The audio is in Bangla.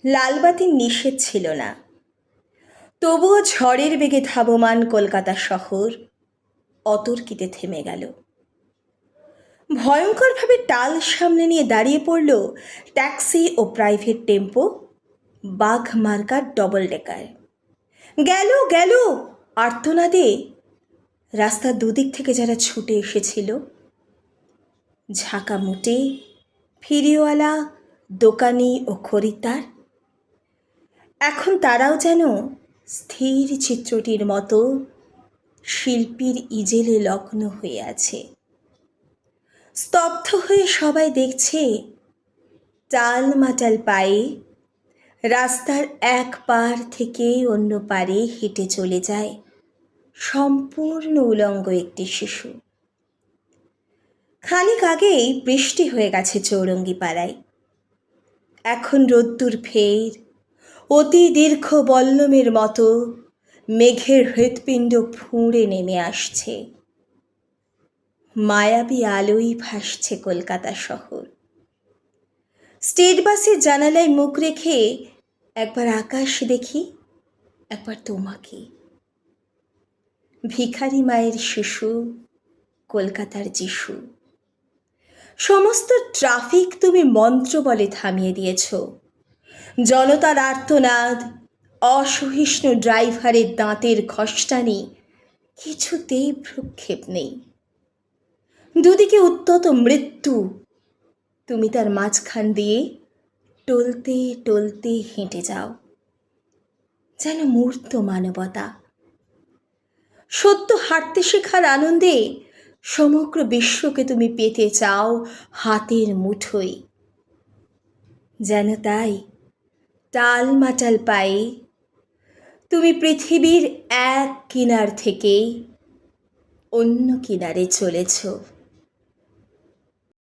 লালবাতির নিষেধ ছিল না, তবুও ঝড়ের বেগে ধাবমান কলকাতা শহর অতর্কিতে থেমে গেল। ভয়ঙ্করভাবে টাল সামনে নিয়ে দাঁড়িয়ে পড়ল ট্যাক্সি ও প্রাইভেট টেম্পো, বাঘ মার্কার ডবল ডেকার। গেল গেল আর্তনাদে রাস্তার দুদিক থেকে যারা ছুটে এসেছিল, ঝাঁকামুটে ফেরিওয়ালা, দোকানি ও খরিদ্দার, এখন তারাও যেন স্থির চিত্রটির মতো শিল্পীর ইজেলে লগ্ন হয়ে আছে। স্তব্ধ হয়ে সবাই দেখছে টালমাটাল পায়ে রাস্তার এক পার থেকে অন্য পারে হেঁটে চলে যায় সম্পূর্ণ উলঙ্গ একটি শিশু। খানিক আগেই বৃষ্টি হয়ে গেছে চৌরঙ্গি পাড়ায়, এখন রোদ্দুর ফের অতি দীর্ঘ বল্লমের মতো মেঘের হৃৎপিণ্ড ফুঁড়ে নেমে আসছে। মায়াবী আলোই ভাসছে কলকাতা শহর। স্টেট বাসের জানালায় মুখ রেখে একবার আকাশ দেখি, একবার তোমাকে। ভিখারি মায়ের শিশু, কলকাতার যিশু। সমস্ত ট্রাফিক তুমি মন্ত্র বলে থামিয়ে দিয়েছ। জনতার আর্তনাদ, অসহিষ্ণু ড্রাইভারের দাঁতের খসটানি, কিছুতেই ভ্রুক্ষেপ নেই। দুদিকে উত্তত মৃত্যু, তুমি তার মাঝখান দিয়ে টলতে টলতে হেঁটে যাও, যেন মূর্ত মানবতা। সত্য হাঁটতে শেখার আনন্দে সমগ্র বিশ্বকে তুমি পেতে চাও হাতের মুঠোয়। যেন তাই টালমাটাল পায়ে তুমি পৃথিবীর এক কিনার থেকে অন্য কিনারে চলেছ।